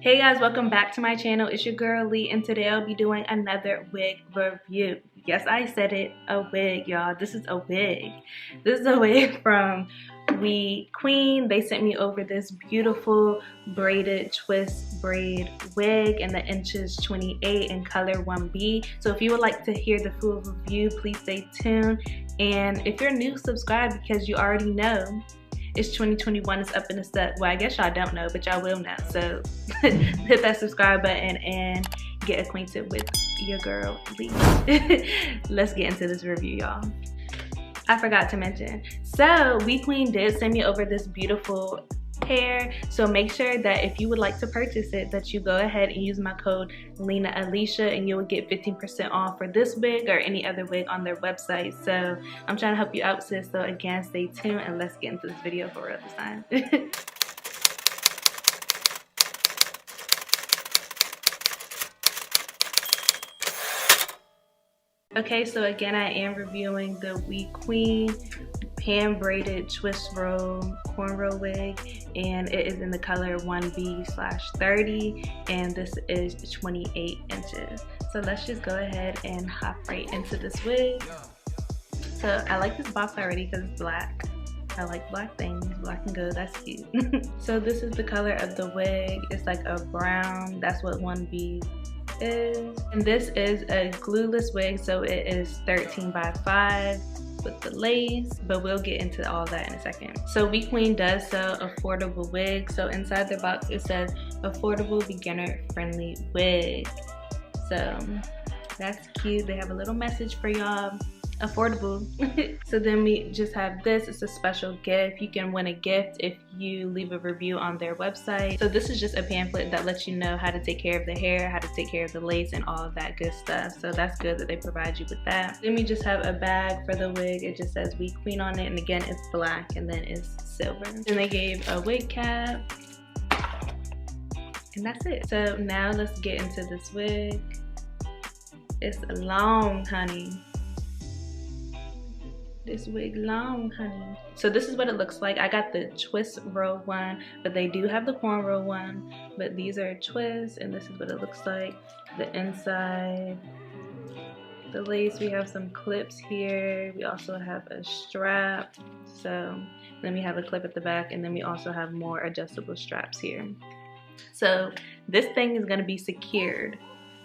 Hey guys, welcome back to my channel. It's your girl Lee, and today I'll be doing another wig review. Yes, I said it, a wig, y'all. This is a wig. This is a wig from WeQueen. They sent me over this beautiful braided twist braid wig, and the inch is 28 in color 1B. So if you would like to hear the full review, please stay tuned. And if you're new, subscribe because you already know it's 2021, it's up in the set. Well, I guess y'all don't know, but y'all will now. So hit that subscribe button and get acquainted with your girl, Lee. Let's get into this review, y'all. I forgot to mention. So WeQueen did send me over this beautiful hair. So make sure that if you would like to purchase it, that you go ahead and use my code Lena Alicia, and you will get 15% off for this wig or any other wig on their website. So I'm trying to help you out, sis. So again, stay tuned and let's get into this video for real this time. Okay, so again, I am reviewing the WeQueen hand braided twist roll cornrow wig, and it is in the color 1B/30, and this is 28 inches. So let's just go ahead and hop right into this wig. So I like this box already because it's black. I like black things, black and gold, that's cute. So this is the color of the wig. It's like a brown, that's what 1B is. And this is a glueless wig, so it is 13x5 with the lace, but we'll get into all that in a second. So WeQueen does sell affordable wigs. So inside the box it says affordable beginner friendly wig. So that's cute. They have a little message for y'all. Affordable. So then we just have this. It's a special gift. You can win a gift if you leave a review on their website. So this is just a pamphlet that lets you know how to take care of the hair, how to take care of the lace, and all of that good stuff. So that's good that they provide you with that. Then we just have a bag for the wig. It just says WeQueen on it, and again it's black and then it's silver. Then they gave a wig cap, and that's it. So now let's get into this wig. It's long, honey. This wig long, honey. So this is what it looks like. I got the twist row one, but they do have the cornrow one, but these are twists, and this is what it looks like. The inside, the lace, we have some clips here. We also have a strap. So then we have a clip at the back, and then we also have more adjustable straps here. So this thing is gonna be secured.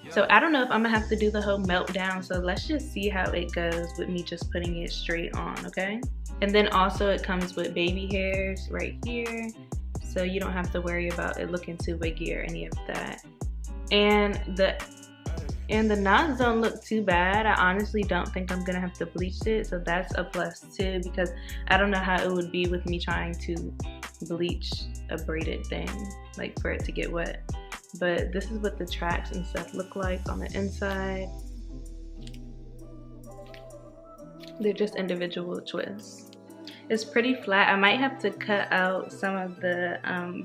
So I don't know if I'm gonna have to do the whole meltdown, so let's just see how it goes with me just putting it straight on, okay? And then also it comes with baby hairs right here, so you don't have to worry about it looking too wiggy or any of that. And the knots don't look too bad. I honestly don't think I'm gonna have to bleach it, so that's a plus too, because I don't know how it would be with me trying to bleach a braided thing, like for it to get wet. But this is what the tracks and stuff look like on the inside. They're just individual twists. It's pretty flat. I might have to cut out some of the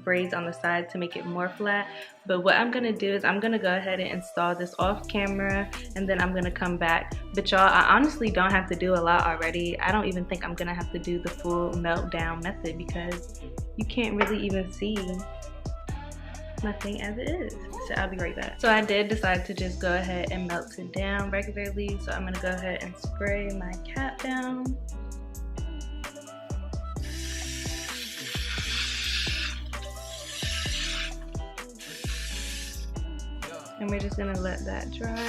braids on the side to make it more flat. But what I'm gonna do is I'm gonna go ahead and install this off camera, and then I'm gonna come back. But y'all, I honestly don't have to do a lot already. I don't even think I'm gonna have to do the full meltdown method because you can't really even see nothing as it is. So I'll be right back. So I did decide to just go ahead and melt it down regularly. So I'm gonna go ahead and spray my cap down. And we're just gonna let that dry.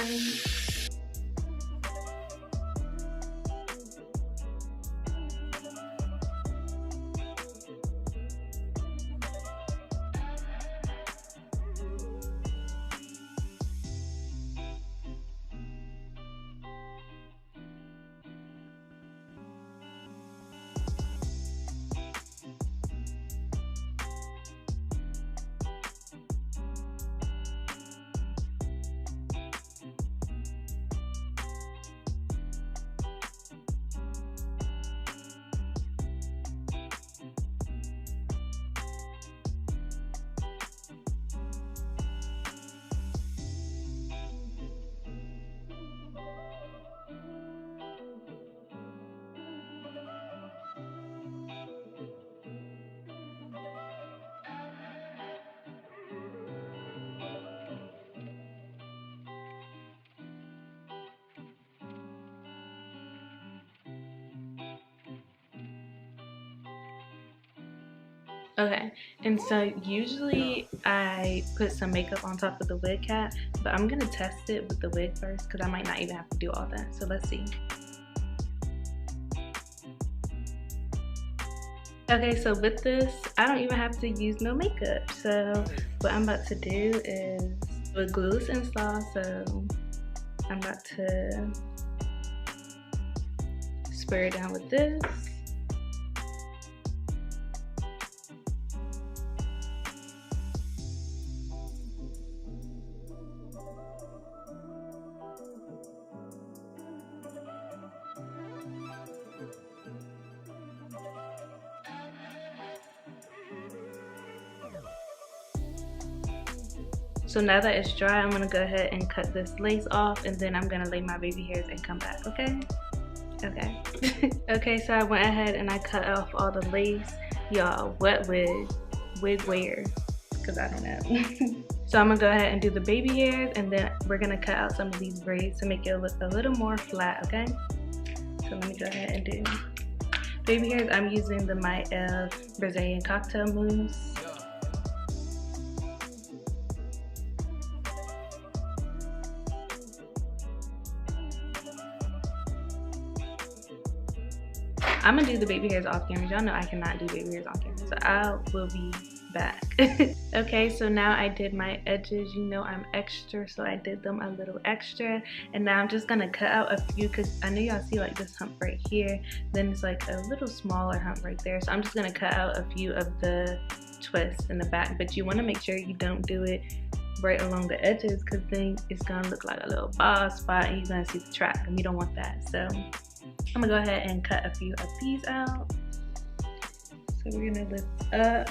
Okay, and so usually I put some makeup on top of the wig cap, but I'm gonna test it with the wig first because I might not even have to do all that. So let's see. Okay, so with this, I don't even have to use no makeup. So what I'm about to do is with Glueless install, so I'm about to spray it down with this. So now that it's dry, I'm gonna go ahead and cut this lace off, and then I'm gonna lay my baby hairs and come back, okay? Okay. Okay, so I went ahead and I cut off all the lace. Y'all, what wig wear? Because I don't know. So I'm gonna go ahead and do the baby hairs, and then we're gonna cut out some of these braids to make it look a little more flat, okay? So let me go ahead and do baby hairs. I'm using the My Brazilian cocktail mousse. I'm gonna do the baby hairs off camera. Y'all know I cannot do baby hairs on camera, so I will be back. Okay, so now I did my edges. You know I'm extra, so I did them a little extra. And now I'm just gonna cut out a few, because I know y'all see like this hump right here. Then it's like a little smaller hump right there. So I'm just gonna cut out a few of the twists in the back. But you wanna make sure you don't do it right along the edges, because then it's gonna look like a little bald spot and you're gonna see the track, and you don't want that. So I'm gonna go ahead and cut a few of these out. So we're gonna lift up.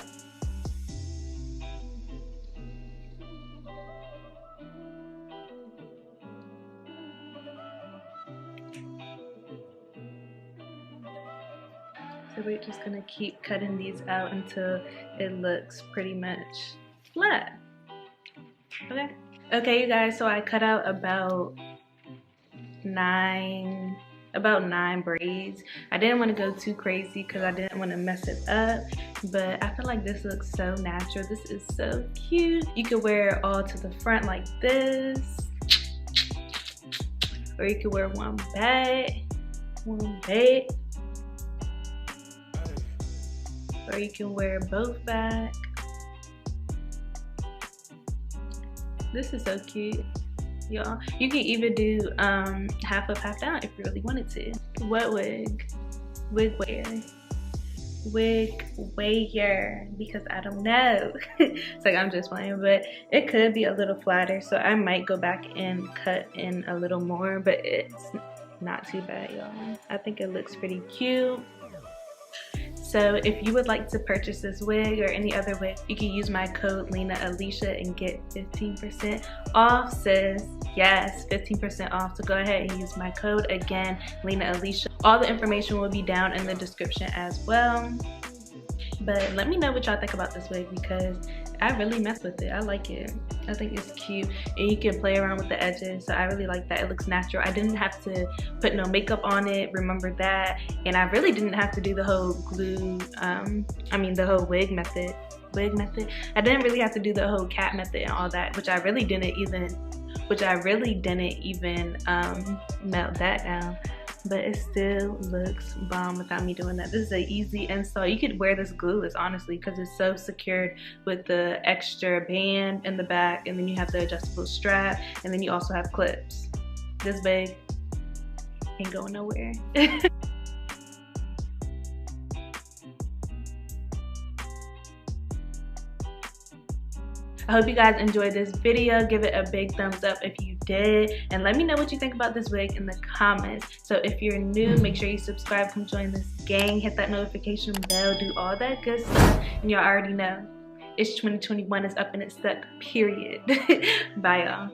So we're just gonna keep cutting these out until it looks pretty much flat. Okay. Okay, you guys, so I cut out about nine braids. I didn't want to go too crazy because I didn't want to mess it up, but I feel like this looks so natural. This is so cute. You could wear it all to the front like this, or you could wear one back, or you can wear both back. This is so cute, y'all. You can even do half up, half down if you really wanted to. What wig? Wig wear, because I don't know. It's like I'm just playing, but it could be a little flatter, so I might go back and cut in a little more, but it's not too bad, y'all. I think it looks pretty cute. So if you would like to purchase this wig or any other wig, you can use my code Lena Alicia and get 15% off, sis. Yes, 15% off. So go ahead and use my code again, Lena Alicia. All the information will be down in the description as well. But let me know what y'all think about this wig, because I really mess with it. I like it. I think it's cute, and you can play around with the edges, so I really like that. It looks natural. I didn't have to put no makeup on it, remember that, and I really didn't have to do the whole the whole wig method. I didn't really have to do the whole cap method and all that, which I really didn't even melt that down. But it still looks bomb without me doing that. This is an easy install. You could wear this glueless, honestly, because it's so secured with the extra band in the back, and then you have the adjustable strap, and then you also have clips. This wig ain't going nowhere. I hope you guys enjoyed this video. Give it a big thumbs up if you did, and let me know what you think about this wig in the comments. So if you're new, make sure you subscribe, come join this gang, hit that notification bell, do all that good stuff, and y'all already know it's 2021, it's up and it's stuck, period. Bye, y'all.